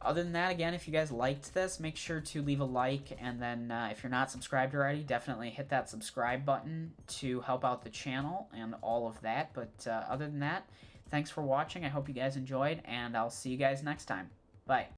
other than that, again, if you guys liked this, make sure to leave a like, and then if you're not subscribed already, definitely hit that subscribe button to help out the channel and all of that. But other than that, thanks for watching. I hope you guys enjoyed, and I'll see you guys next time. Bye.